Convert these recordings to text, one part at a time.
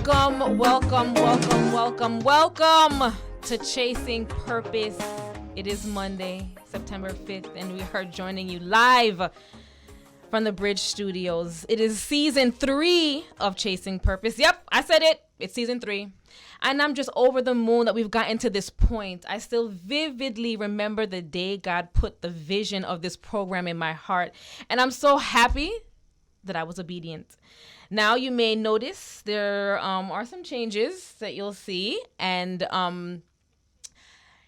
Welcome to Chasing Purpose. It is Monday, September 5th, and we are joining you live from the Bridge Studios. It is season 3 of Chasing Purpose. Yep, I said it. It's season 3. And I'm just over the moon that we've gotten to this point. I still vividly remember the day God put the vision of this program in my heart. And I'm so happy that I was obedient. Now you may notice there are some changes that you'll see. And, and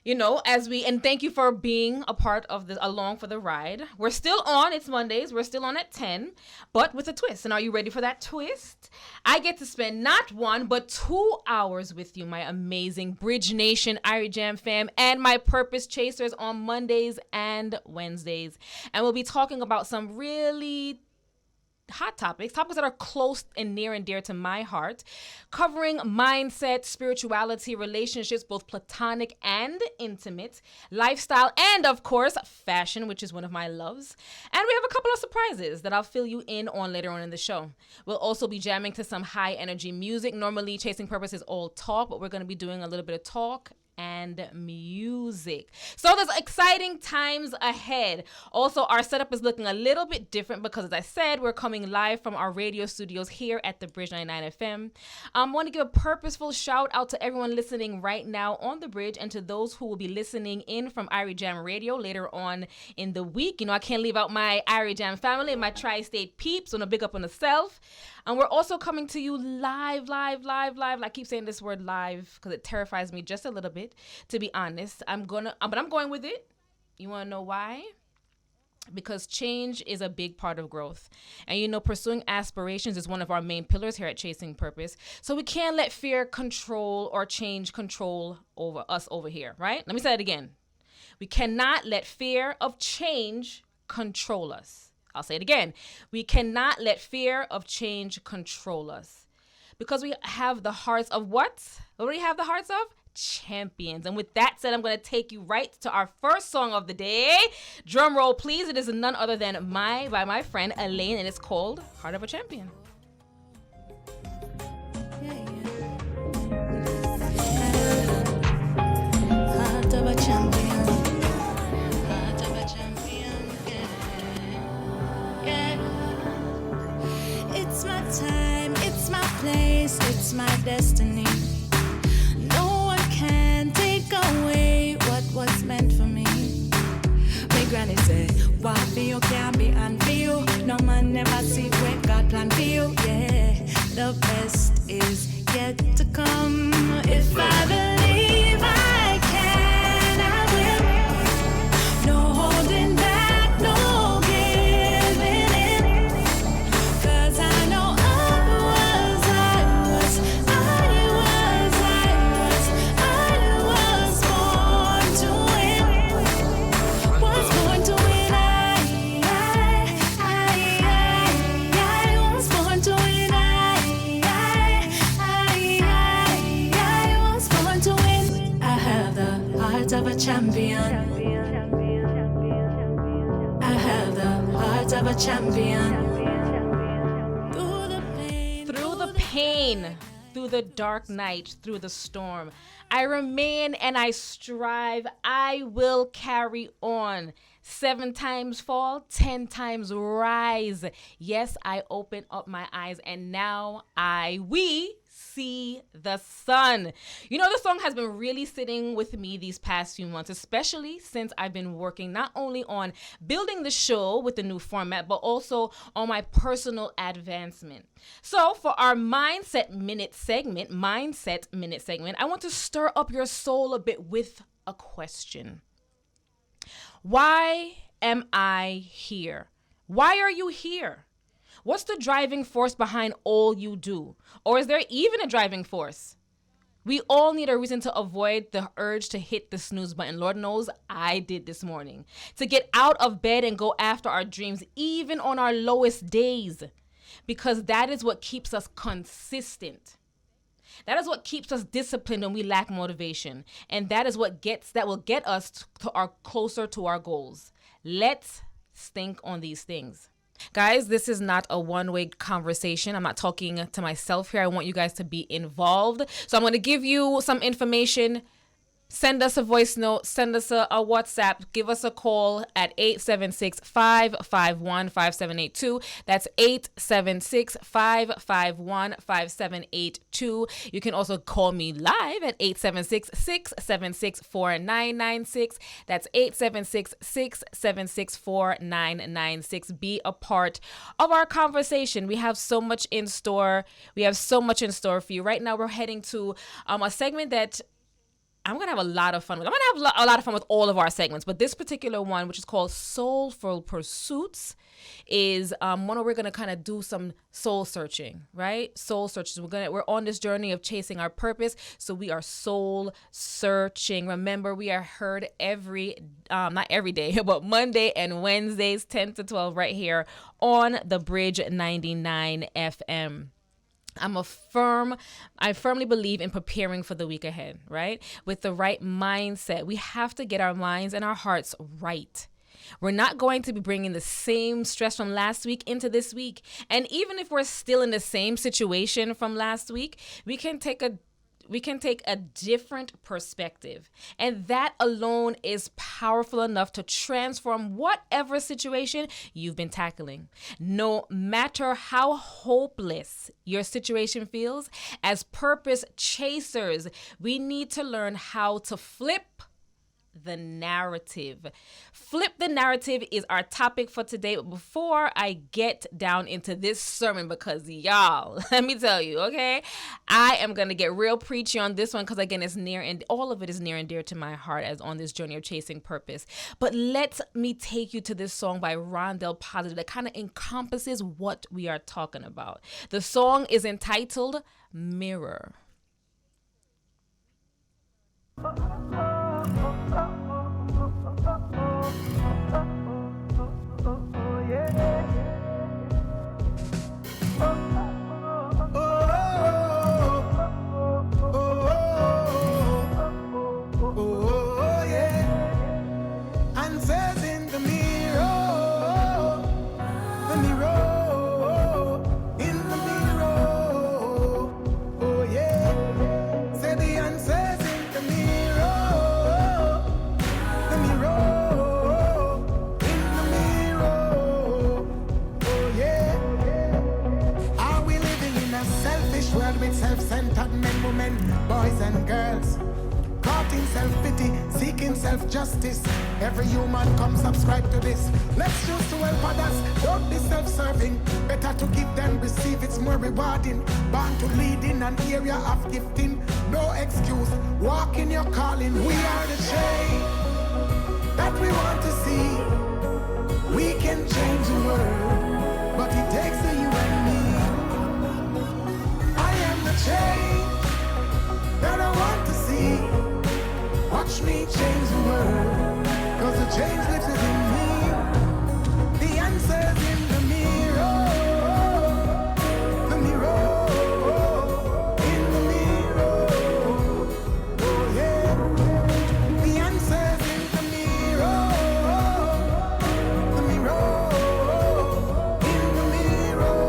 thank you for being a part of this, along for the ride. We're still on. It's Mondays. We're still on at 10, but with a twist. And are you ready for that twist? I get to spend not 1, but 2 hours with you, my amazing Bridge Nation, Irie Jam fam, and my Purpose Chasers on Mondays and Wednesdays. And we'll be talking about some really hot topics that are close and near and dear to my heart, covering mindset, spirituality, relationships, both platonic and intimate, lifestyle, and of course, fashion, which is one of my loves. And we have a couple of surprises that I'll fill you in on later on in the show. We'll also be jamming to some high energy music. Normally, Chasing Purpose is all talk, but we're going to be doing a little bit of talk and music. So there's exciting times ahead. Also, our setup is looking a little bit different because, as I said, we're coming live from our radio studios here at the Bridge 99 FM. I want to give a purposeful shout out to everyone listening right now on the Bridge and to those who will be listening in from Irie Jam Radio later on in the week. You know, I can't leave out my Irie Jam family and my tri-state peeps. On a big up on the self. And we're also coming to you live. I keep saying this word live because it terrifies me just a little bit, to be honest. I'm going with it. You want to know why? Because change is a big part of growth. And pursuing aspirations is one of our main pillars here at Chasing Purpose. So we can't let fear control or change control over us over here, right? Let me say it again. We cannot let fear of change control us. I'll say it again. We cannot let fear of change control us because we have the hearts of what? What do we have the hearts of? Champions. And with that said, I'm going to take you right to our first song of the day. Drum roll, please. It is none other than by my friend Elaine, and it's called Heart of a Champion. Heart of a champion. It's my time, it's my place, it's my destiny. No one can take away what was meant for me. My granny said, what for you can be and for you. No man never see what God planned for you. Yeah, the best is yet to come. If I believe I can, I will. No holding back, no giving in. 'Cause I know I was born to win. Was born to win. I was born to win. I was born to win. I have the heart of a champion. I have the heart of a champion. Through the pain, through the dark night, through the storm, I remain and I strive. I will carry on. 7 times fall, 10 times rise. Yes, I open up my eyes and now we see the sun. The song has been really sitting with me these past few months, especially since I've been working not only on building the show with the new format, but also on my personal advancement. So for our Mindset Minute segment, I want to stir up your soul a bit with a question. Why am I here? Why are you here? What's the driving force behind all you do? Or is there even a driving force? We all need a reason to avoid the urge to hit the snooze button. Lord knows I did this morning. To get out of bed and go after our dreams, even on our lowest days. Because that is what keeps us consistent. That is what keeps us disciplined when we lack motivation. And that is what will get us closer to our goals. Let's think on these things. Guys, this is not a one-way conversation. I'm not talking to myself here. I want you guys to be involved. So I'm going to give you some information. Send us a voice note, send us a WhatsApp, give us a call at 876-551-5782. That's 876-551-5782. You can also call me live at 876-676-4996. That's 876-676-4996. Be a part of our conversation. We have so much in store. We have so much in store for you. Right now, we're heading to a segment that I'm going to have a lot of fun with. I'm going to have a lot of fun with all of our segments, but this particular one, which is called Soulful Pursuits, is one where we're going to kind of do some soul searching, right? Soul searches. We're on this journey of chasing our purpose, so we are soul searching. Remember, we are heard not every day, but Monday and Wednesdays, 10 to 12, right here on the Bridge 99 FM. I firmly believe in preparing for the week ahead, right? With the right mindset. We have to get our minds and our hearts right. We're not going to be bringing the same stress from last week into this week. And even if we're still in the same situation from last week, we can take a different perspective. And that alone is powerful enough to transform whatever situation you've been tackling. No matter how hopeless your situation feels, as purpose chasers, we need to learn how to flip the narrative. Flip the narrative is our topic for today. But before I get down into this sermon, because y'all, let me tell you, okay, I am going to get real preachy on this one because, again, all of it is near and dear to my heart as on this journey of chasing purpose. But let me take you to this song by Rondell Positive that kind of encompasses what we are talking about. The song is entitled Mirror. Self-centered men, women, boys and girls, caught in self-pity, seeking self-justice. Every human come subscribe to this. Let's choose to help others, don't be self-serving. Better to give than receive, it's more rewarding. Born to lead in an area of gifting. No excuse, walk in your calling. We are the change that we want to see. We can change the world, but it takes a you and me. Change that I want to see. Watch me change the world, cause the change lives within me. The answer's in the mirror. The mirror. In the mirror. Oh yeah. The answer's in the mirror. The mirror. In the mirror.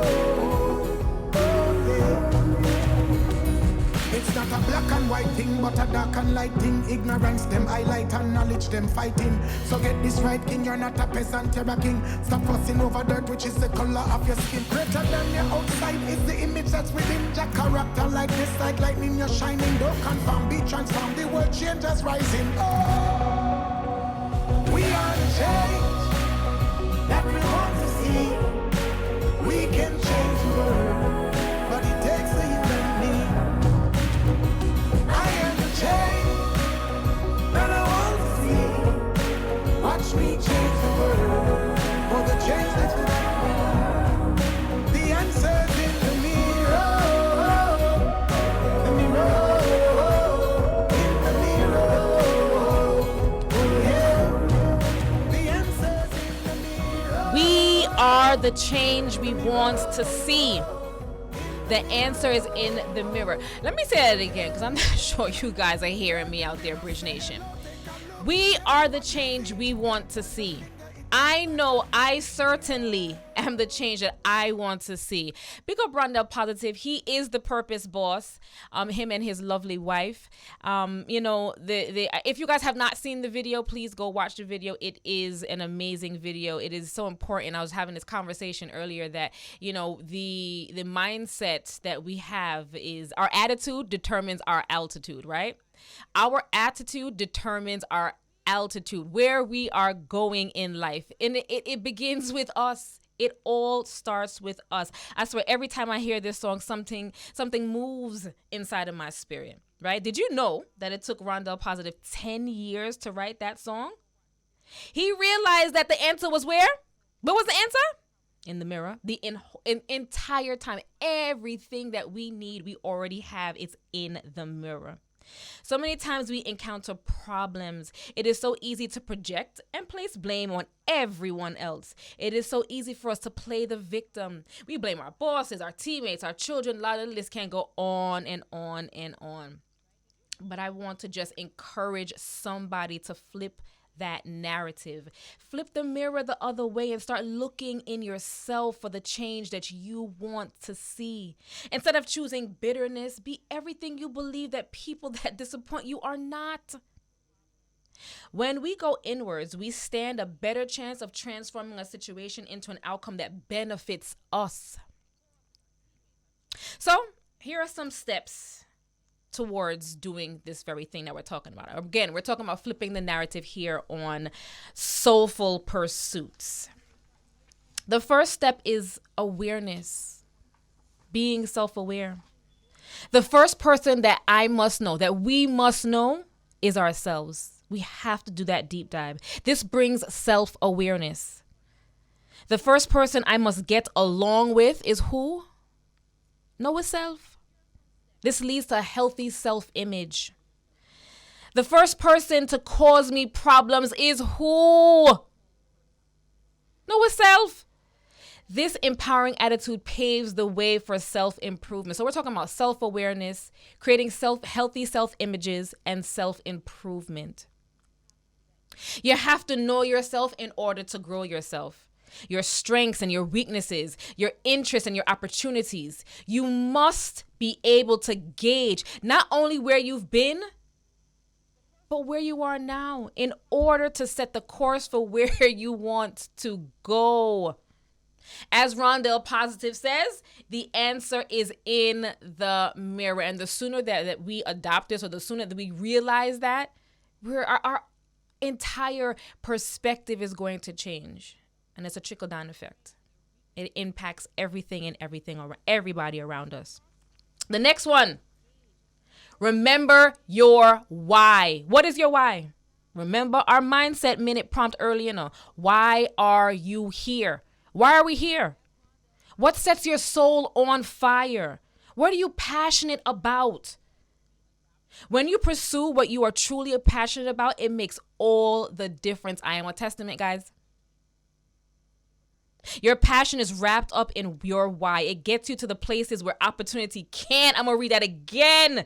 Oh yeah. It's not a black and white thing, but a dark and light thing. Ignorance them highlight and knowledge them fighting. So get this right, king, you're not a peasant, you're a king. Stop fussing over dirt, which is the color of your skin. Greater than your outside is the image that's within. Your character like this, like lightning, you're shining. Don't conform, be transformed, the world changes rising. Oh, we are the change that we want to see. We can change the world, but it takes a you and me. Change that I want to see. Watch me change the world, for the change that's within me. The answer's in the mirror. The mirror. In the mirror. Oh yeah. The answer's in the mirror. We are the change we want to see. The answer is in the mirror. Let me say that again because I'm not sure you guys are hearing me out there, Bridge Nation. We are the change we want to see. I know I certainly am the change that I want to see. Big up Rondell Positive. He is the purpose boss. Him and his lovely wife. If you guys have not seen the video, please go watch the video. It is an amazing video. It is so important. I was having this conversation earlier that, the mindset that we have is our attitude determines our altitude, right? Our attitude determines our altitude, where we are going in life. And it begins with us. It all starts with us. I swear, every time I hear this song, something moves inside of my spirit, right? Did you know that it took Rondell Positive 10 years to write that song? He realized that the answer was where? What was the answer? In the mirror. The entire time, everything that we need, we already have. It's in the mirror. So many times we encounter problems. It is so easy to project and place blame on everyone else. It is so easy for us to play the victim. We blame our bosses, our teammates, our children. A lot of the list can go on and on and on. But I want to just encourage somebody to flip that narrative. Flip the mirror the other way and start looking in yourself for the change that you want to see. Instead of choosing bitterness, be everything you believe that people that disappoint you are not. When we go inwards, we stand a better chance of transforming a situation into an outcome that benefits us. So, here are some steps towards doing this very thing that we're talking about. Again, we're talking about flipping the narrative here on Soulful Pursuits. The first step is awareness, being self-aware. The first person that I must know, that we must know, is ourselves. We have to do that deep dive. This brings self-awareness. The first person I must get along with is who? Know self. This leads to a healthy self-image. The first person to cause me problems is who? Know self. This empowering attitude paves the way for self-improvement. So we're talking about self-awareness, creating healthy self-images, and self-improvement. You have to know yourself in order to grow yourself. Your strengths and your weaknesses, your interests and your opportunities. You must be able to gauge not only where you've been, but where you are now in order to set the course for where you want to go. As Rondell Positive says, the answer is in the mirror. And the sooner that we adopt this, or the sooner that we realize that, our entire perspective is going to change. And it's a trickle-down effect. It impacts everything and everybody around us. The next one. Remember your why. What is your why? Remember our mindset minute prompt earlier on. Why are you here? Why are we here? What sets your soul on fire? What are you passionate about? When you pursue what you are truly passionate about, it makes all the difference. I am a testament, guys. Your passion is wrapped up in your why. It gets you to the places where opportunity can't. I'm going to read that again.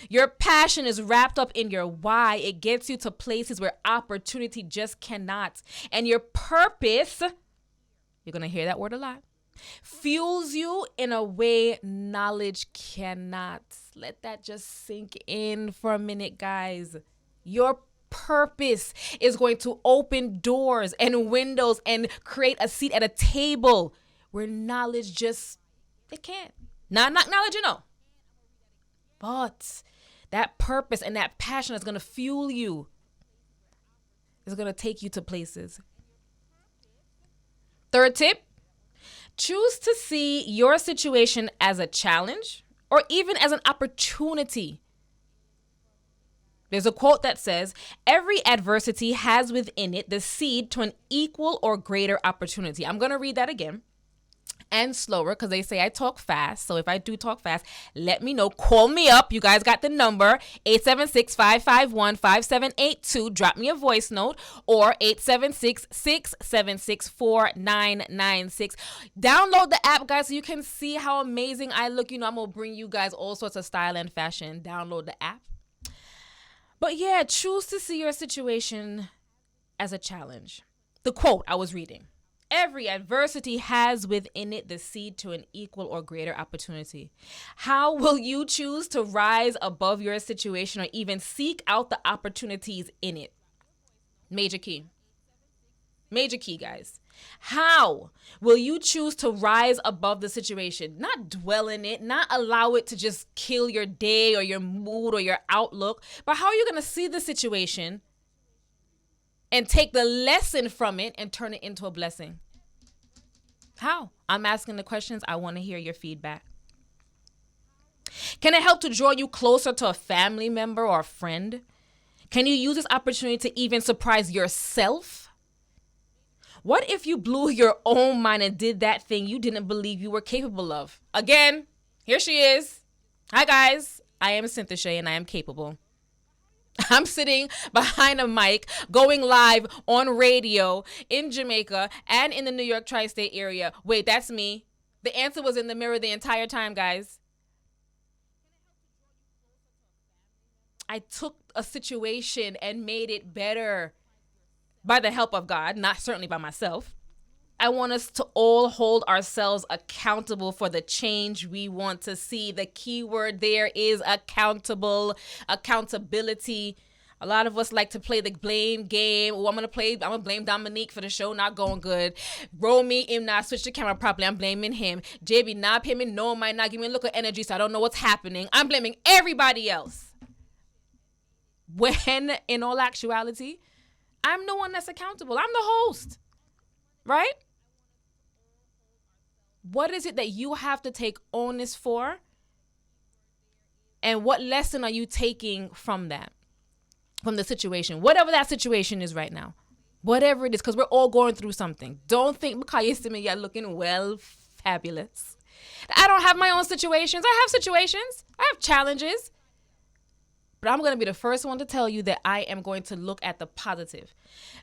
Your passion is wrapped up in your why. It gets you to places where opportunity just cannot. And your purpose, you're going to hear that word a lot, fuels you in a way knowledge cannot. Let that just sink in for a minute, guys. Your purpose is going to open doors and windows and create a seat at a table where knowledge just, it can't. Not knowledge, But that purpose and that passion is going to fuel you. It's going to take you to places. Third tip, choose to see your situation as a challenge or even as an opportunity. There's a quote that says, every adversity has within it the seed to an equal or greater opportunity. I'm going to read that again and slower because they say I talk fast. So if I do talk fast, let me know. Call me up. You guys got the number, 876-551-5782. Drop me a voice note, or 876-676-4996. Download the app, guys, so you can see how amazing I look. I'm going to bring you guys all sorts of style and fashion. Download the app. But yeah, choose to see your situation as a challenge. the quote I was reading. Every adversity has within it the seed to an equal or greater opportunity. How will you choose to rise above your situation or even seek out the opportunities in it? Major key. Major key, guys. How will you choose to rise above the situation? Not dwell in it, not allow it to just kill your day or your mood or your outlook, but how are you going to see the situation and take the lesson from it and turn it into a blessing? How? I'm asking the questions. I want to hear your feedback. Can it help to draw you closer to a family member or a friend? Can you use this opportunity to even surprise yourself? What if you blew your own mind and did that thing you didn't believe you were capable of? Again, here she is. Hi, guys. I am Syntyche and I am capable. I'm sitting behind a mic going live on radio in Jamaica and in the New York tri-state area. Wait, that's me. The answer was in the mirror the entire time, guys. I took a situation and made it better by the help of God, not certainly by myself. I want us to all hold ourselves accountable for the change we want to see. The key word there is accountable, accountability. A lot of us like to play the blame game. Oh, I'm going to blame Dominique for the show not going good. Roll me in, not switch the camera properly. I'm blaming him. JB not pay me, no, might not give me a look of energy, so I don't know what's happening. I'm blaming everybody else. When in all actuality, I'm the one that's accountable. I'm the host, right? What is it that you have to take onus for? And what lesson are you taking from that? From the situation? Whatever that situation is right now. Whatever it is, because we're all going through something. Don't think because you see me, you're looking well fabulous. I don't have my own situations. I have situations. I have challenges. But I'm going to be the first one to tell you that I am going to look at the positive.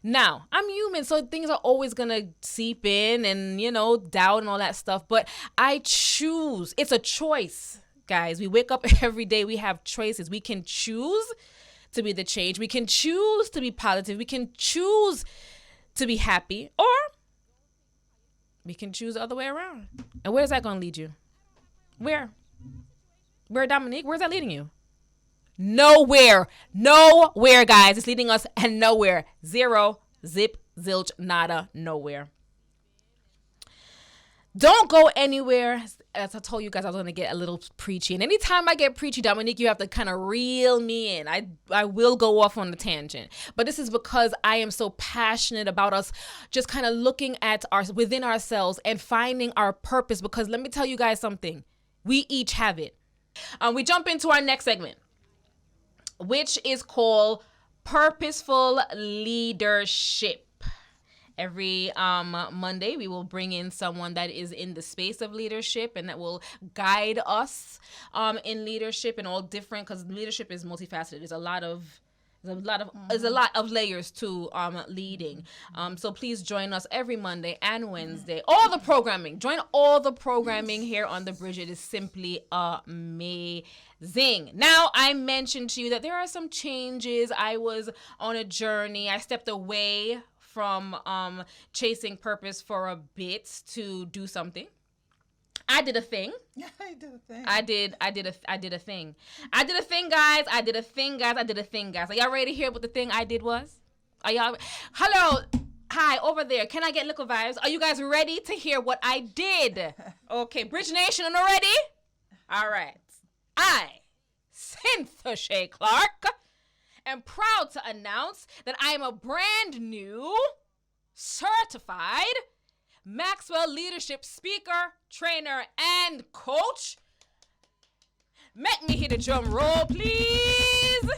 Now, I'm human, so things are always going to seep in and, doubt and all that stuff. But I choose. It's a choice, guys. We wake up every day. We have choices. We can choose to be the change. We can choose to be positive. We can choose to be happy. Or we can choose the other way around. And where's that going to lead you? Where? Where, Dominique? Where's that leading you? Nowhere, guys. It's leading us and nowhere. Zero, zip, zilch, nada, nowhere. Don't go anywhere. As I told you guys, I was going to get a little preachy. And anytime I get preachy, Dominique, you have to kind of reel me in. I will go off on the tangent. But this is because I am so passionate about us just kind of looking at within ourselves and finding our purpose. Because let me tell you guys something. We each have it. We jump into our next segment, which is called Purposeful Leadership. Every Monday, we will bring in someone that is in the space of leadership and that will guide us in leadership and all different, because leadership is multifaceted. There's a lot of layers to leading. So please join us every Monday and Wednesday. All the programming. Join all the programming here on The Bridge. It is simply amazing. Now, I mentioned to you that there are some changes. I was on a journey. I stepped away from chasing purpose for a bit to do something. I did a thing. I did a thing. I did a thing. I did a thing, guys. Are y'all ready to hear what the thing I did was? Are y'all? Hello. Hi, over there. Can I get little vibes? Are you guys ready to hear what I did? Okay, Bridge Nation, are you ready? All right. I, Syntyche Clarke, am proud to announce that I am a brand new, certified Maxwell Leadership speaker, trainer, and coach. Let me hit the drum roll, please.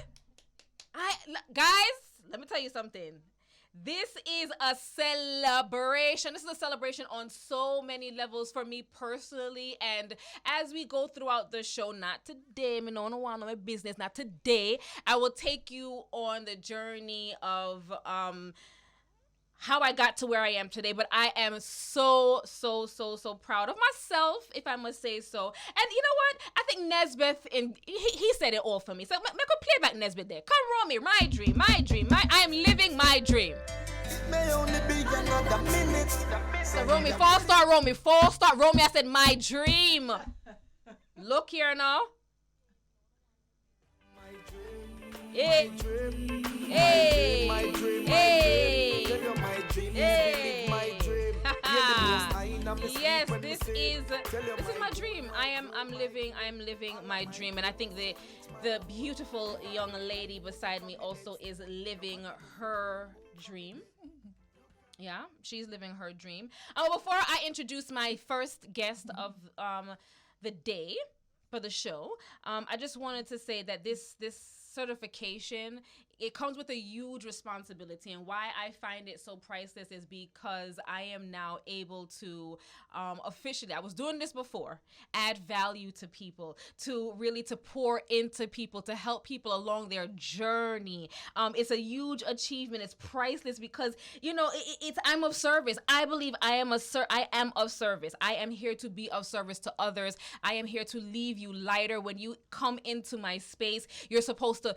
Guys, let me tell you something. This is a celebration. This is a celebration on so many levels for me personally. And as we go throughout the show, not today, me no one on my business, not today, I will take you on the journey of how I got to where I am today. But I am so proud of myself, if I must say so. And you know what? I think Nesbeth, he said it all for me. So I could play back Nesbeth there. Come roll me. My dream. I am living my dream. It may only be another minute. So Romy, false start, Romy. I said my dream. Look here now. Hey. Hey. Hey. Hey. Yes, this is my dream. I'm living my dream, and I think the beautiful young lady beside me also is living her dream. Yeah, she's living her dream. Before I introduce my first guest of the day for the show, I just wanted to say that this certification, it comes with a huge responsibility, and why I find it so priceless is because I am now able to officially, I was doing this before, add value to people, to pour into people, to help people along their journey. It's a huge achievement. It's priceless because, it's I'm of service. I believe I am of service. I am here to be of service to others. I am here to leave you lighter. When you come into my space, you're supposed to,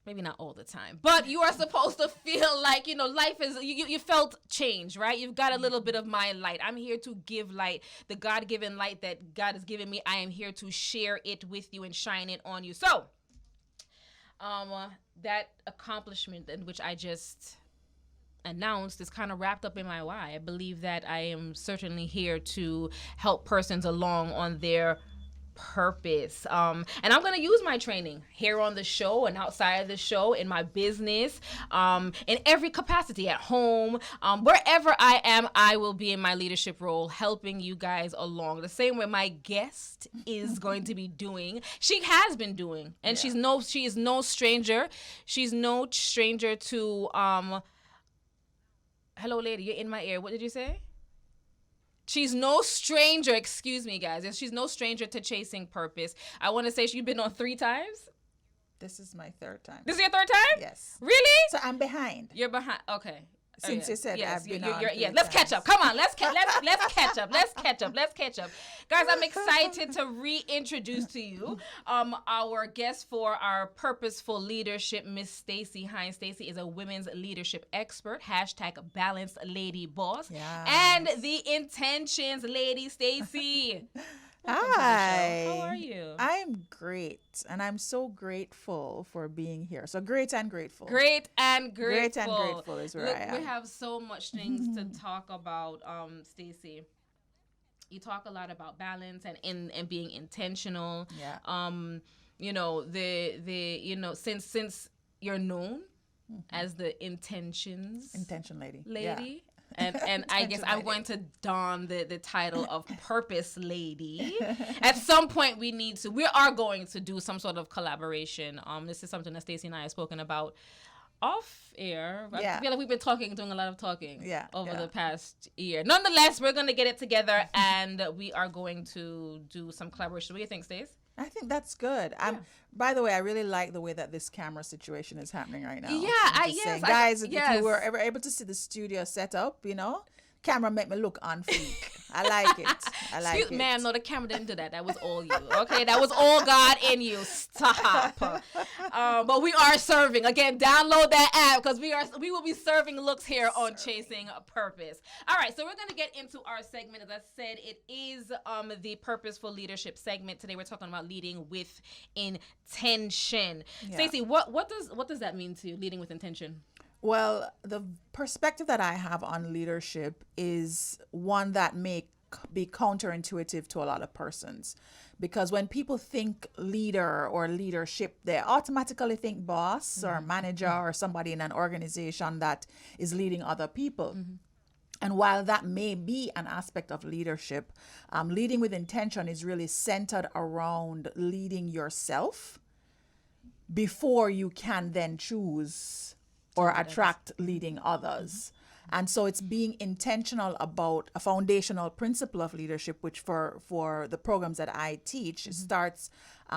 maybe not all the time, but you are supposed to feel like, life is, you felt change, right? You've got a little bit of my light. I'm here to give light, the God-given light that God has given me. I am here to share it with you and shine it on you. So, that accomplishment in which I just announced is kind of wrapped up in my why. I believe that I am certainly here to help persons along on their purpose, and I'm going to use my training here on the show and outside of the show, in my business, in every capacity, at home, wherever I am. I will be in my leadership role, helping you guys along the same way my guest is going to be doing. She has been doing, and she is no stranger. She's no stranger to hello lady, you're in my ear. What did you say? She's no stranger, excuse me, guys. She's no stranger to chasing purpose. I want to say she's been on 3 times. This is my 3rd time. This is your 3rd time? Yes. Really? So I'm behind. You're behind. Okay. Since you said I've been on. Yeah, let's catch up. Come on, let's catch up. Guys, I'm excited to reintroduce to you our guest for our purposeful leadership, Miss Stacey Hines. Stacey is a women's leadership expert, #balanced lady boss, and the intentions lady. Stacey. Hi. How are you? I'm great, and I'm so grateful for being here. So great and grateful. Great and grateful. Great and grateful is where I am. We have so much things to talk about, Stacey. You talk a lot about balance and being intentional. Yeah. Since you're known as the intention lady. Yeah. And I guess I'm going to don the title of purpose lady. At some point we are going to do some sort of collaboration. This is something that Stacey and I have spoken about off air. Yeah. I feel like we've been doing a lot of talking over the past year. Nonetheless, we're going to get it together and we are going to do some collaboration. What do you think, Stace? I think that's good. By the way, I really like the way that this camera situation is happening right now. Yeah, guys, if you were ever able to see the studio set up, camera make me look on fleek. I like it. Ma'am, no, the camera didn't do that. That was all you. Okay, that was all God in you. Stop. But we are serving. Again, download that app because we will be serving looks here on Chasing Purpose. All right, so we're gonna get into our segment. As I said, it is the Purposeful Leadership segment. Today we're talking about leading with intention. Yeah. Stacey, what does that mean to you? Leading with intention. Well, the perspective that I have on leadership is one that may be counterintuitive to a lot of persons. Because when people think leader or leadership, they automatically think boss or manager or somebody in an organization that is leading other people. Mm-hmm. And while that may be an aspect of leadership, leading with intention is really centered around leading yourself before you can then choose or attract leading others. And so it's being intentional about a foundational principle of leadership, which for the programs that I teach starts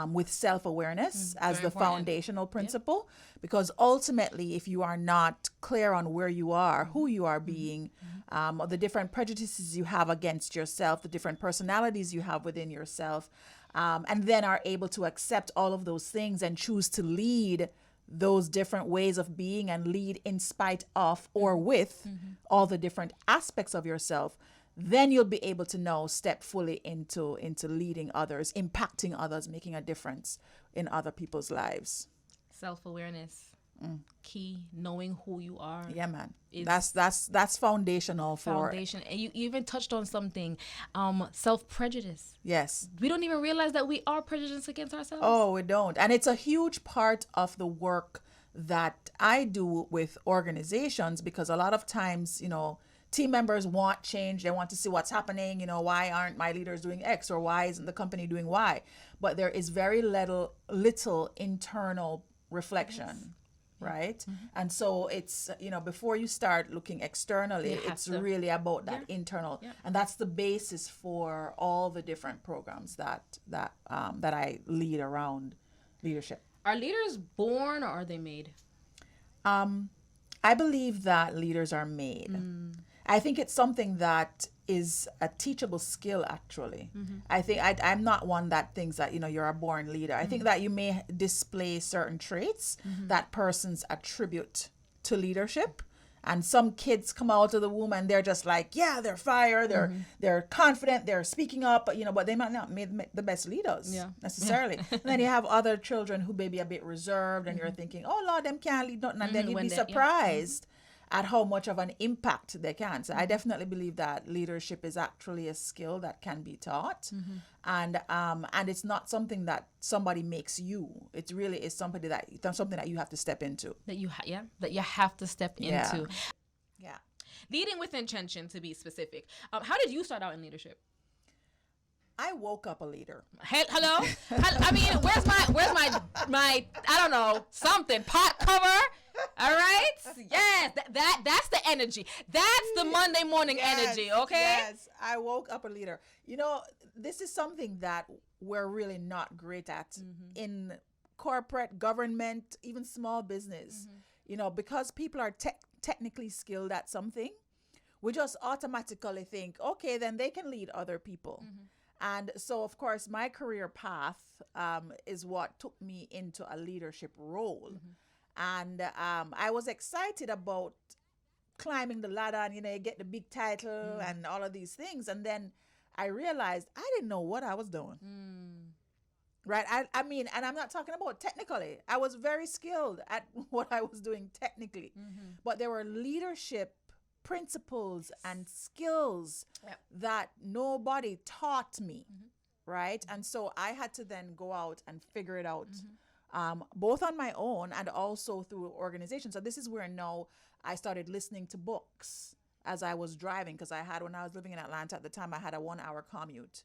with self-awareness as the foundational principle. Because ultimately, if you are not clear on where you are, who you are being, or the different prejudices you have against yourself, the different personalities you have within yourself, and then are able to accept all of those things and choose to lead those different ways of being and lead in spite of or with all the different aspects of yourself, then you'll be able to now step fully into leading others, impacting others, making a difference in other people's lives. Self-awareness. Key, knowing who you are. Yeah, man. That's foundational for foundation. And you even touched on something, self-prejudice. Yes. We don't even realize that we are prejudiced against ourselves. Oh, we don't. And it's a huge part of the work that I do with organizations, because a lot of times, team members want change. They want to see what's happening. Why aren't my leaders doing X, or why isn't the company doing Y? But there is very little internal reflection. Right. And so it's, before you start looking externally, it's really about that internal. Yeah. And that's the basis for all the different programs that I lead around leadership. Are leaders born or are they made? I believe that leaders are made. I think it's something that is a teachable skill, actually. I think I'm not one that thinks that, you're a born leader. I think that you may display certain traits that persons attribute to leadership. And some kids come out of the womb and they're just like, yeah, they're fire, they're confident, they're speaking up, but they might not be the best leaders necessarily. And then you have other children who may be a bit reserved, and you're thinking, oh Lord, them can't lead nothing, and then you'd be surprised at how much of an impact they can. So I definitely believe that leadership is actually a skill that can be taught, and it's not something that somebody makes you. It really is something that you have to step into. That you have to step into. Yeah. Leading with intention, to be specific. How did you start out in leadership? I woke up a leader. Hello? I mean, where's my I don't know, something, pot cover? All right? Yes, that's the energy. That's the Monday morning energy, okay? Yes, I woke up a leader. This is something that we're really not great at in corporate, government, even small business. Because people are technically skilled at something, we just automatically think, okay, then they can lead other people. And so, of course, my career path is what took me into a leadership role. And I was excited about climbing the ladder and, you get the big title and all of these things. And then I realized I didn't know what I was doing. Right? I mean, and I'm not talking about technically. I was very skilled at what I was doing technically. But there were leadership principles and skills that nobody taught me. Right? And so I had to then go out and figure it out. Both on my own and also through organizations. So this is where now I started listening to books as I was driving, because when I was living in Atlanta at the time, I had a 1-hour commute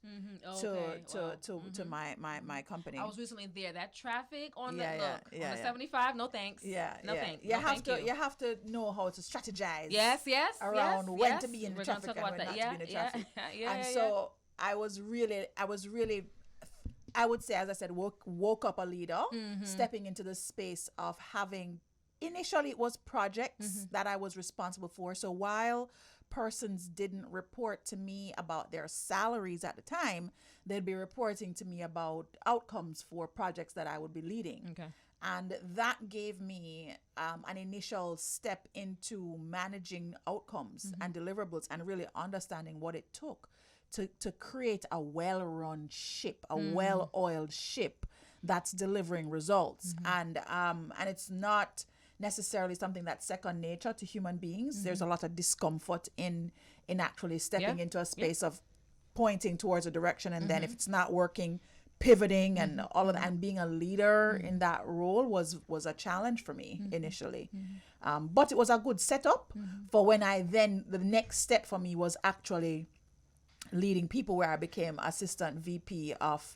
to my company. I was recently there. That traffic on the 75, no thanks. Thanks. You have to know how to strategize. Yes. Around when to be in the traffic and when not to be in the traffic. So I was really, I would say, as I said, woke up a leader, stepping into the space of having, initially it was projects that I was responsible for. So while persons didn't report to me about their salaries at the time, they'd be reporting to me about outcomes for projects that I would be leading. Okay. And that gave me an initial step into managing outcomes and deliverables, and really understanding what it took to create a well-run ship, a well-oiled ship that's delivering results. And it's not necessarily something that's second nature to human beings. There's a lot of discomfort in actually stepping into a space of pointing towards a direction, and then if it's not working, pivoting and all of that, and being a leader in that role was a challenge for me initially. But it was a good setup for when the next step for me was actually leading people, where I became assistant VP of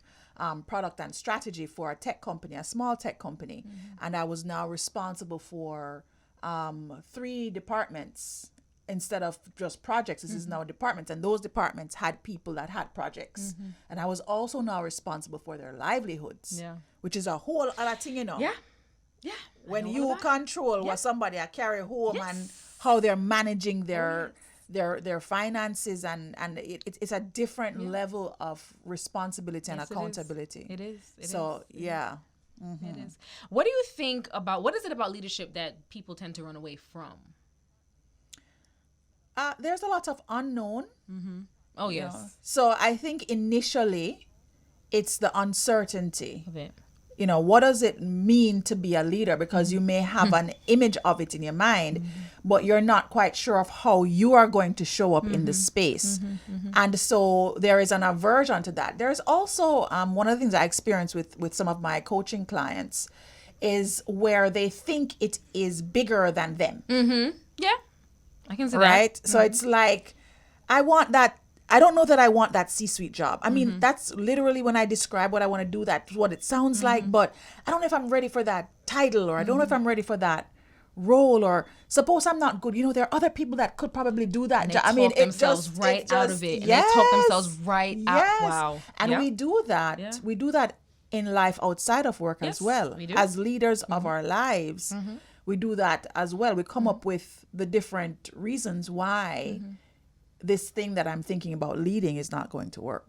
product and strategy for a tech company, a small tech company. And I was now responsible for 3 departments instead of just projects. This is now departments, and those departments had people that had projects. And I was also now responsible for their livelihoods, which is a whole other thing, Yeah. When you control what somebody carry home and how they're managing their finances, and it's a different level of responsibility and accountability. It is. So. It is. What do you think about, what is it about leadership that people tend to run away from? There's a lot of unknown. Oh, you yes. know. So I think initially it's the uncertainty. Of it. You know, what does it mean to be a leader? Because you may have an image of it in your mind, but you're not quite sure of how you are going to show up in the space. And so there is an aversion to that. There's also one of the things I experience with some of my coaching clients is where they think it is bigger than them. Yeah. I can see that. Right? So it's like, I want that. I don't know that I want that C-suite job. I mean, that's literally when I describe what I want to do, that's what it sounds like. But I don't know if I'm ready for that title, or I don't know if I'm ready for that role, or suppose I'm not good. You know, there are other people that could probably do that They job. talk I mean, themselves right out of it. And they talk themselves right out. Wow. And Yeah. we do that. Yeah. We do that in life outside of work Yes, as well. we do. As leaders of our lives, we do that as well. We come up with the different reasons why this thing that I'm thinking about leading is not going to work.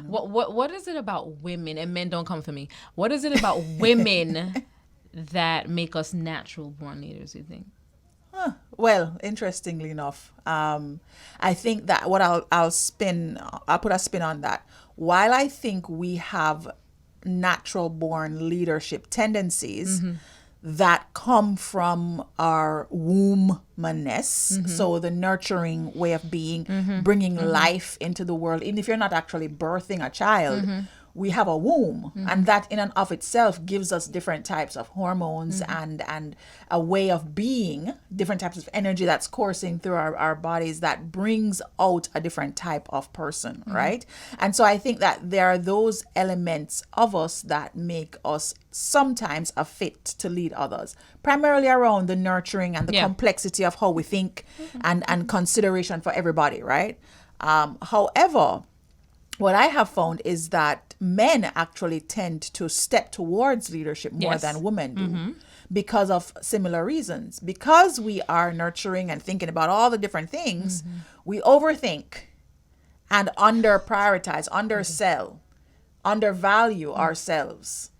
What is it about women, and men don't come for me, what is it about women that make us natural born leaders, you think? Well, interestingly enough, I think that what I'll put a spin on that. While I think we have natural born leadership tendencies that come from our womaness, so the nurturing way of being, bringing life into the world, even if you're not actually birthing a child, we have a womb, and that in and of itself gives us different types of hormones and a way of being, different types of energy that's coursing through our bodies that brings out a different type of person, right? And so I think that there are those elements of us that make us sometimes a fit to lead others, primarily around the nurturing and the complexity of how we think and consideration for everybody, right? However, what I have found is that men actually tend to step towards leadership more than women do because of similar reasons. Because we are nurturing and thinking about all the different things, we overthink and under prioritize, undersell, undervalue ourselves.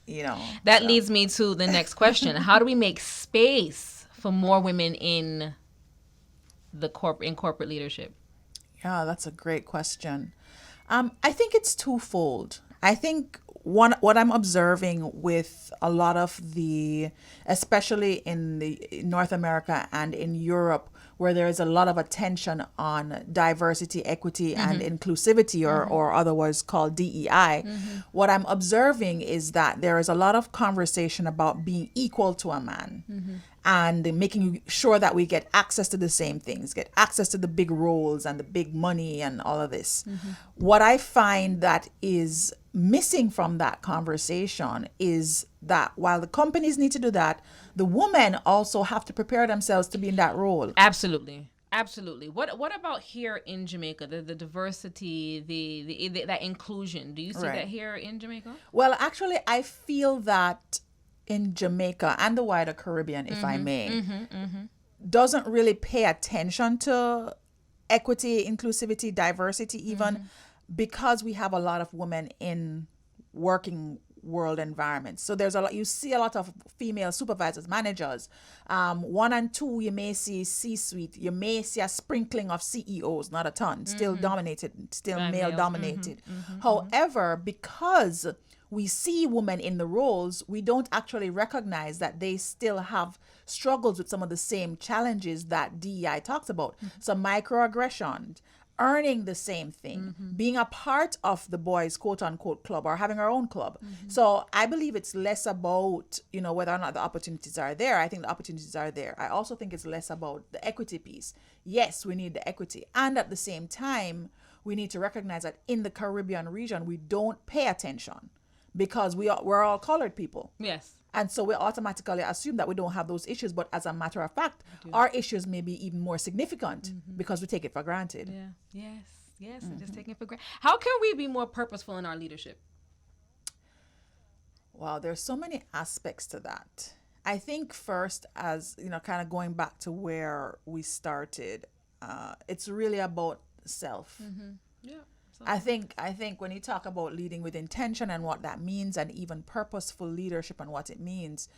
You know, That leads me to the next question. How do we make space for more women in corporate leadership? Yeah, that's a great question. I think it's twofold. I think what I'm observing with a lot of especially in North America and in Europe, where there is a lot of attention on diversity, equity, and inclusivity, or otherwise called DEI, what I'm observing is that there is a lot of conversation about being equal to a man. And making sure that we get access to the same things, get access to the big roles and the big money and all of this. What I find that is missing from that conversation is that while the companies need to do that, the women also have to prepare themselves to be in that role. Absolutely. What about here in Jamaica, the diversity, the that inclusion? Do you see that here in Jamaica? Well, actually, I feel that in Jamaica and the wider Caribbean, if I may, doesn't really pay attention to equity, inclusivity, diversity, even because we have a lot of women in working world environments. So you see a lot of female supervisors, managers. 1 and 2, you may see C-suite. You may see a sprinkling of CEOs, not a ton, still male dominated. However, because we see women in the roles, we don't actually recognize that they still have struggles with some of the same challenges that DEI talks about. So microaggression, earning the same thing, being a part of the boys' quote unquote club or having our own club. So I believe it's less about, whether or not the opportunities are there. I think the opportunities are there. I also think it's less about the equity piece. Yes, we need the equity. And at the same time, we need to recognize that in the Caribbean region, we don't pay attention because we're all colored people. Yes. And so we automatically assume that we don't have those issues. But as a matter of fact, our issues may be even more significant because we take it for granted. Yeah. Yes. Just taking it for granted. How can we be more purposeful in our leadership? Wow, there's so many aspects to that. I think first, as kind of going back to where we started, it's really about self. Yeah. I think when you talk about leading with intention and what that means, and even purposeful leadership and what it means,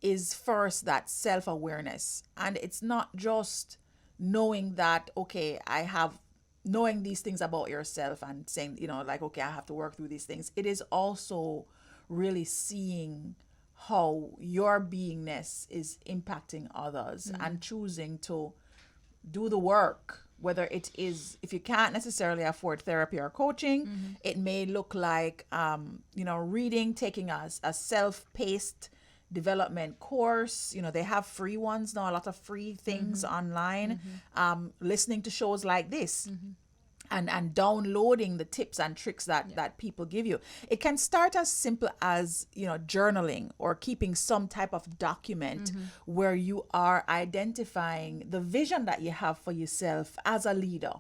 is first that self-awareness. And it's not just knowing that, okay, knowing these things about yourself and saying, like, okay, I have to work through these things. It is also really seeing how your beingness is impacting others and choosing to do the work, whether it is, if you can't necessarily afford therapy or coaching, it may look like, reading, taking a self-paced development course. They have free ones now, a lot of free things online, listening to shows like this. And downloading the tips and tricks that people give you. It can start as simple as, journaling or keeping some type of document where you are identifying the vision that you have for yourself as a leader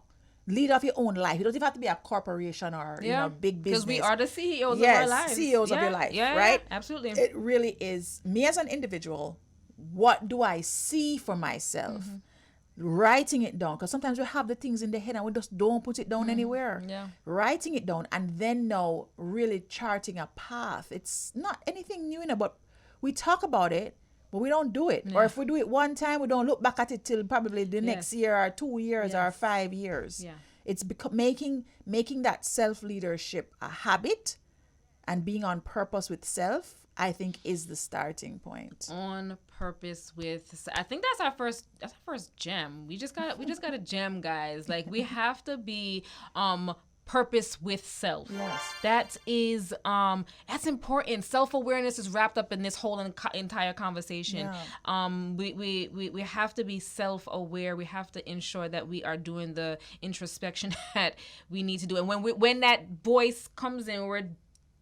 of your own life. You don't even have to be a corporation or big business. Because we are the CEOs of our lives. CEOs of your life, right? Yeah, absolutely. It really is. Me as an individual, what do I see for myself? Writing it down, because sometimes we have the things in the head and we just don't put it down anywhere. Writing it down, and then now really charting a path. It's not anything new, but we talk about it, but we don't do it. Or if we do it one time, we don't look back at it till probably the next year or 2 years or 5 years. It's making that self-leadership a habit and being on purpose with self, I think, is the starting point. On purpose with, I think that's our first gem. We just got a gem, guys. Like, we have to be purpose with self. That is that's important. Self-awareness is wrapped up in this whole entire conversation. We have to be self-aware. We have to ensure that we are doing the introspection that we need to do. And when that voice comes in, we're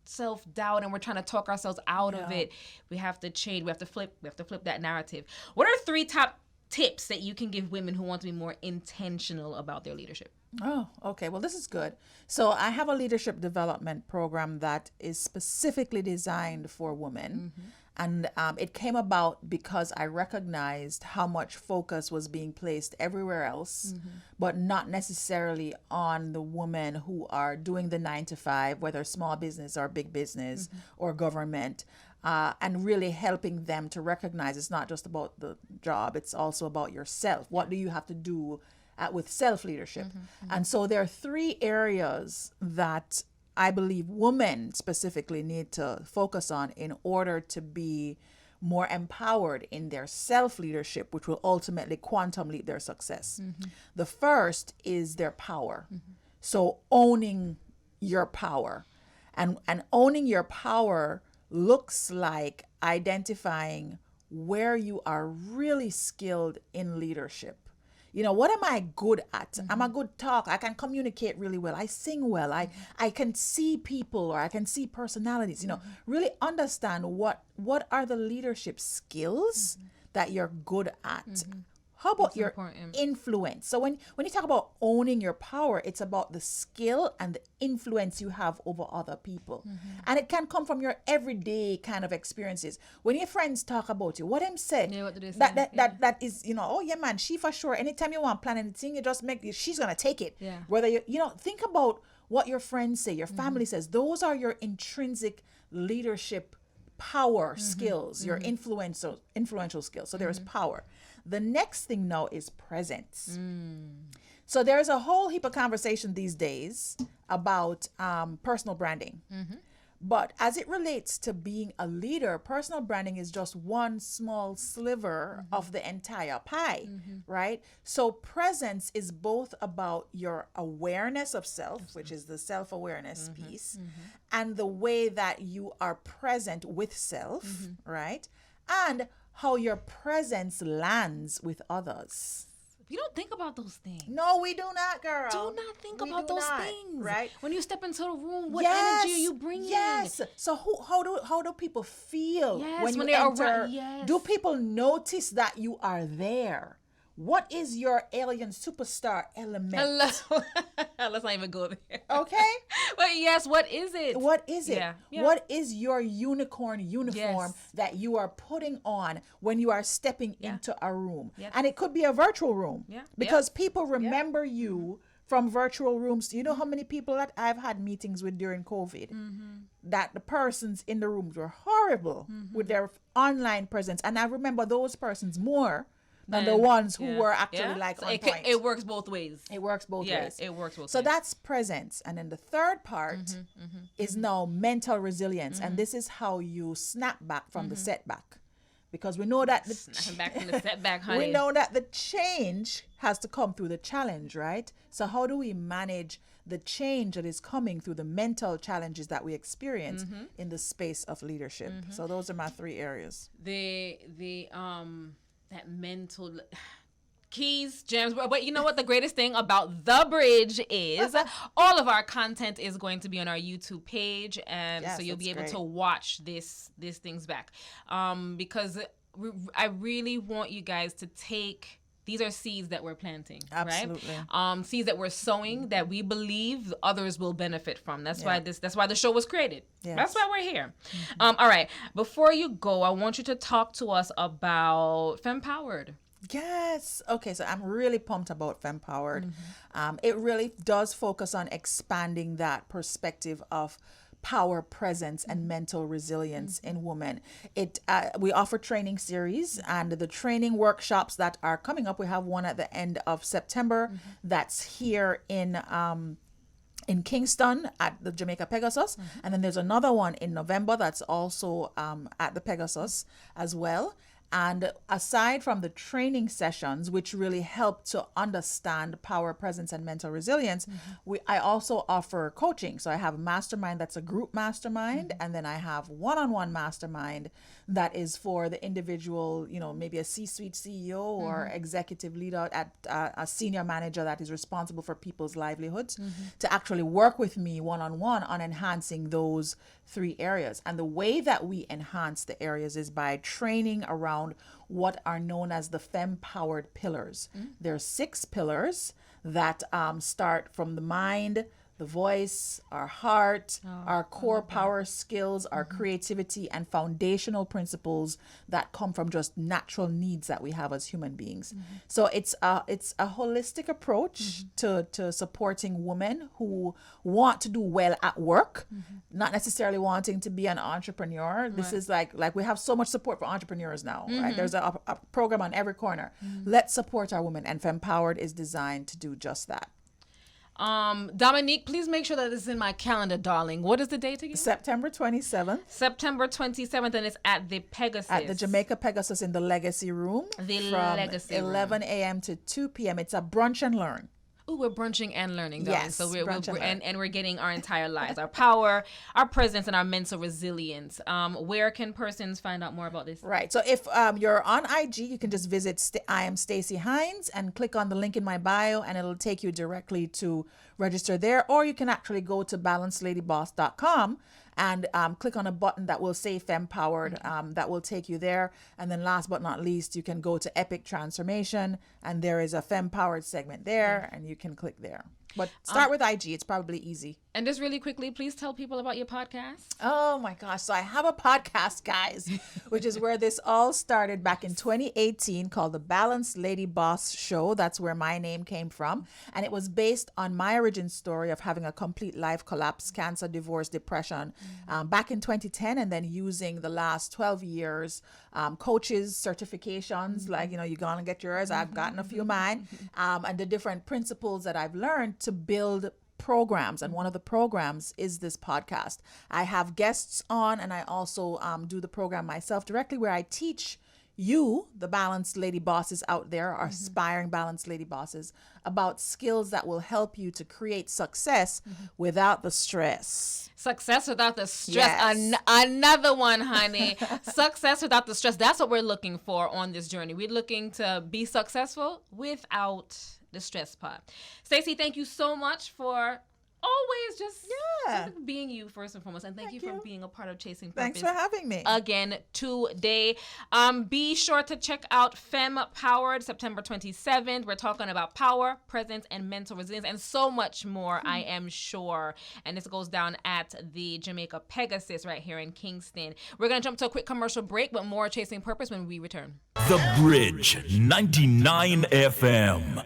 self-doubt and we're trying to talk ourselves out of it, we have to change. We have to flip that narrative. What are 3 top tips that you can give women who want to be more intentional about their leadership? Oh, okay. Well, this is good. So I have a leadership development program that is specifically designed for women. And it came about because I recognized how much focus was being placed everywhere else, but not necessarily on the women who are doing the 9 to 5, whether small business or big business or government, and really helping them to recognize it's not just about the job, it's also about yourself. What do you have to do with self-leadership? And so there are 3 areas that I believe women specifically need to focus on in order to be more empowered in their self-leadership, which will ultimately quantum lead their success. The first is their power. So owning your power. And owning your power looks like identifying where you are really skilled in leadership. What am I good at? I'm a good talker. I can communicate really well. I sing well. I can see people, or I can see personalities. Really understand what are the leadership skills that you're good at. How about your influence? So when you talk about owning your power, it's about the skill and the influence you have over other people. And it can come from your everyday kind of experiences. When your friends talk about you, what them say, what do they say? that is, oh yeah, man, she for sure. Anytime you want to plan anything, you just she's going to take it. Whether think about what your friends say, your family says. Those are your intrinsic leadership power skills, your influential skills. So there is power. The next thing now is presence. So there's a whole heap of conversation these days about personal branding. But as it relates to being a leader, personal branding is just one small sliver of the entire pie, right? So presence is both about your awareness of self, which is the self-awareness piece, and the way that you are present with self, right? And how your presence lands with others. We don't think about those things. No, we do not, girl. Do not think about those things. Right? When you step into the room, what energy are you bringing? Yes. So how do people feel when you they're enter? around? Yes. Do people notice that you are there? What is your alien superstar element? Let's not even go there. Okay. But yes, what is it? What is it? Yeah. What is your unicorn uniform that you are putting on when you are stepping into a room? And it could be a virtual room because people remember you from virtual rooms. You know how many people that I've had meetings with during COVID, that the persons in the rooms were horrible with their online presence. And I remember those persons more than the ones who were actually like on point. It works both ways. It works both ways. It works both ways. So that's presence. And then the third part is now mental resilience. And this is how you snap back from the setback. Because we know that Snapping back from the setback, honey. we know that the change has to come through the challenge, right? So how do we manage the change that is coming through the mental challenges that we experience in the space of leadership? So those are my 3 areas. That mental keys, gems. But you know what the greatest thing about The Bridge is? All of our content is going to be on our YouTube page, and so you'll be able to watch these things back. Because I really want you guys to take. These are seeds that we're planting, Absolutely. right? Seeds that we're sowing that we believe others will benefit from. That's why the show was created. Yes. That's why we're here. All right. Before you go, I want you to talk to us about Fempowered. Yes. Okay. So I'm really pumped about Fempowered. It really does focus on expanding that perspective of power, presence, and mental resilience in women. We offer training series, and the training workshops that are coming up. We have one at the end of September that's here in Kingston at the Jamaica Pegasus, and then there's another one in November that's also at the Pegasus as well. And aside from the training sessions, which really help to understand power, presence, and mental resilience, I also offer coaching. So I have a mastermind that's a group mastermind, and then I have one-on-one mastermind that is for the individual, maybe a C-suite CEO or executive leader at a senior manager that is responsible for people's livelihoods to actually work with me one-on-one on enhancing those 3 areas. And the way that we enhance the areas is by training around what are known as the Fempowered pillars. There are 6 pillars that start from the mind, the voice, our heart, our core power skills, our creativity, and foundational principles that come from just natural needs that we have as human beings. So it's a holistic approach to supporting women who want to do well at work, not necessarily wanting to be an entrepreneur. This is like we have so much support for entrepreneurs now, right? There's a program on every corner. Let's support our women, and Fempowered is designed to do just that. Dominique, please make sure that this is in my calendar, darling. What is the date again? September 27th. September 27th, and it's at the Pegasus. At the Jamaica Pegasus in the Legacy Room. From Legacy 11 a.m. to 2 p.m. It's a brunch and learn. Ooh, we're brunching and learning, darling. Yes, so we're and we're getting our entire lives, our power, our presence, and our mental resilience. Where can persons find out more about this? Right. So if you're on IG, you can just visit I am Stacey Hines and click on the link in my bio, and it'll take you directly to register there. Or you can actually go to balancedladyboss.com and click on a button that will say Fempowered. That will take you there. And then last but not least, you can go to Epic Transformation, and there is a Fempowered segment there, and you can click there. But start with IG. It's probably easy. And just really quickly, please tell people about your podcast. Oh my gosh. So I have a podcast, guys, which is where this all started back in 2018, called the Balanced Lady Boss Show. That's where my name came from. And it was based on my origin story of having a complete life collapse, cancer, divorce, depression, back in 2010. And then using the last 12 years, coaches, certifications, like, you're going to get yours. I've gotten a few of mine. And the different principles that I've learned to build programs, and one of the programs is this podcast. I have guests on, and I also do the program myself directly, where I teach you, the balanced lady bosses out there, our aspiring balanced lady bosses, about skills that will help you to create success without the stress. Success without the stress. Yes. Another one, honey. Success without the stress. That's what we're looking for on this journey. We're looking to be successful without the stress part. Stacey, thank you so much for always just being you, first and foremost, and thank you for being a part of Chasing Purpose. Thanks for having me again today. Be sure to check out Fempowered, September 27th. We're talking about power, presence, and mental resilience, and so much more, I am sure. And this goes down at the Jamaica Pegasus right here in Kingston. We're going to jump to a quick commercial break, but more Chasing Purpose when we return. The Bridge 99 FM.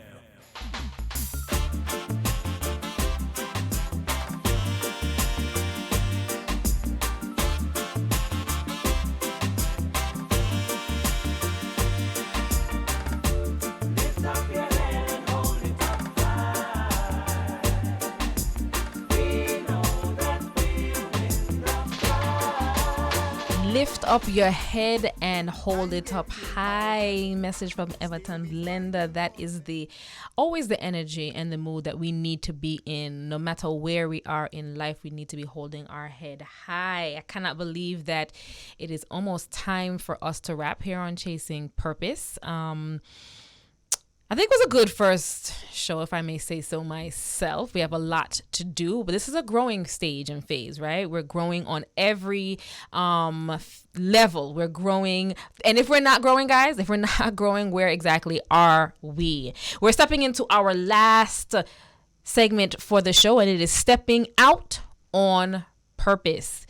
lift up your head and hold it up high. Message from Everton Blender. That is always the energy and the mood that we need to be in. No matter where we are in life, we need to be holding our head high. I cannot believe that it is almost time for us to wrap here on Chasing Purpose. I think it was a good first show, if I may say so myself. We have a lot to do, but this is a growing stage and phase, right? We're growing on every level. We're growing. And if we're not growing, guys, if we're not growing, where exactly are we? We're stepping into our last segment for the show, and it is stepping out on purpose.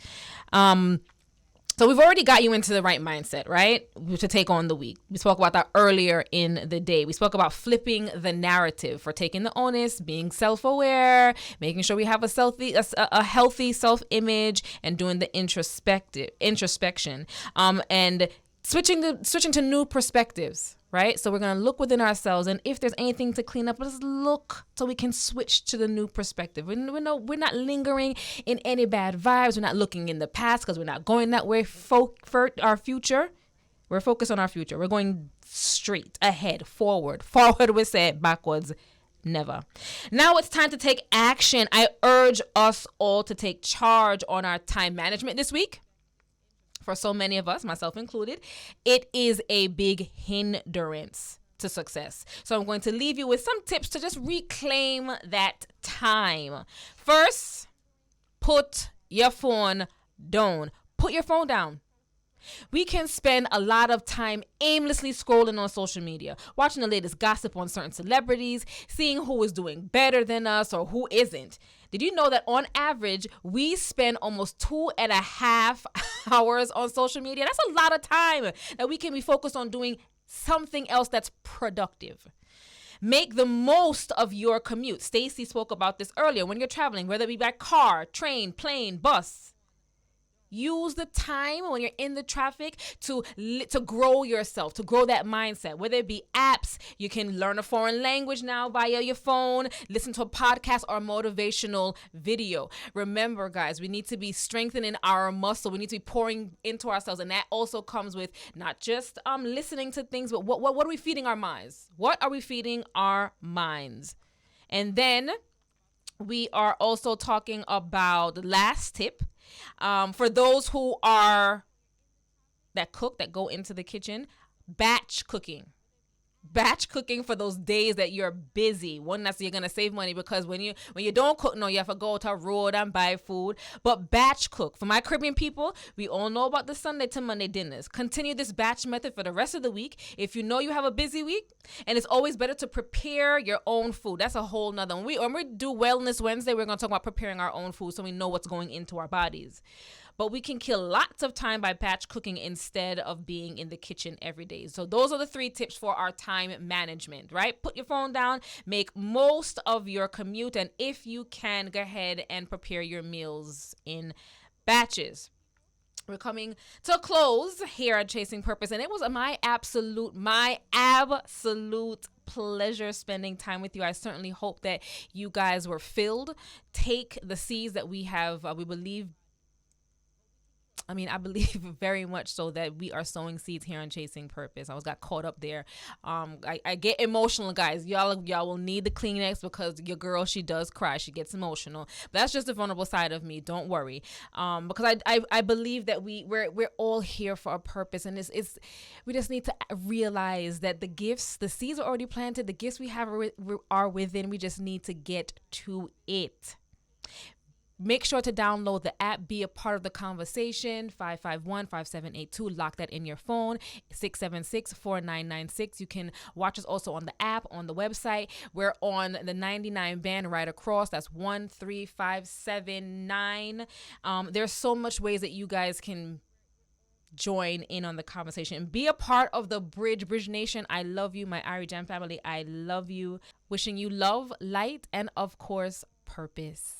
So we've already got you into the right mindset, right? To take on the week. We spoke about that earlier in the day. We spoke about flipping the narrative, for taking the onus, being self-aware, making sure we have a healthy self-image, and doing the introspection, and switching to new perspectives, right? So we're going to look within ourselves, and if there's anything to clean up, let's look so we can switch to the new perspective. We're not lingering in any bad vibes. We're not looking in the past because we're not going that way for our future. We're focused on our future. We're going straight ahead, forward. Forward we say, backwards never. Now it's time to take action. I urge us all to take charge on our time management this week. For so many of us, myself included, it is a big hindrance to success. So I'm going to leave you with some tips to just reclaim that time. First, put your phone down. Put your phone down. We can spend a lot of time aimlessly scrolling on social media, watching the latest gossip on certain celebrities, seeing who is doing better than us or who isn't. Did you know that on average, we spend almost 2.5 hours on social media? That's a lot of time that we can be focused on doing something else that's productive. Make the most of your commute. Stacy spoke about this earlier. When you're traveling, whether it be by car, train, plane, bus, use the time when you're in the traffic to grow yourself, to grow that mindset. Whether it be apps, you can learn a foreign language now via your phone, listen to a podcast or motivational video. Remember, guys, we need to be strengthening our muscle. We need to be pouring into ourselves. And that also comes with not just listening to things, but what are we feeding our minds? What are we feeding our minds? And then we are also talking about the last tip. For those who that go into the kitchen, batch cooking for those days that you're busy. One, that's you're gonna save money, because when you don't cook, no, you have to go to a road and buy food. But batch cook. For my Caribbean people, we all know about the Sunday to Monday dinners. Continue this batch method for the rest of the week. If you know you have a busy week, and it's always better to prepare your own food. That's a whole nother. When we do Wellness Wednesday, we're gonna talk about preparing our own food so we know what's going into our bodies. But we can kill lots of time by batch cooking instead of being in the kitchen every day. So those are the 3 tips for our time management, right? Put your phone down, make most of your commute, and if you can, go ahead and prepare your meals in batches. We're coming to a close here at Chasing Purpose, and it was my absolute pleasure spending time with you. I certainly hope that you guys were filled. Take the seeds that we have, I believe very much so that we are sowing seeds here on Chasing Purpose. I got caught up there. I get emotional, guys. Y'all will need the Kleenex, because your girl, she does cry. She gets emotional. But that's just the vulnerable side of me. Don't worry. Because I believe that we're all here for a purpose, and we just need to realize that the seeds are already planted. The gifts we have are within. We just need to get to it. Make sure to download the app, be a part of the conversation. 551-5782. Lock that in your phone. 676-4996. You can watch us also on the app, on the website. We're on the 99 band right across. That's 13579. There's so much ways that you guys can join in on the conversation and be a part of the Bridge Nation. I love you, my Ari Jam family. I love you. Wishing you love, light, and of course, purpose.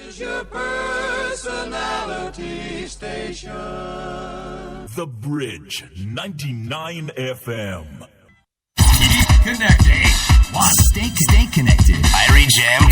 Is your personality station. The Bridge 99 FM. Connecting. Stay connected. Irie Jam.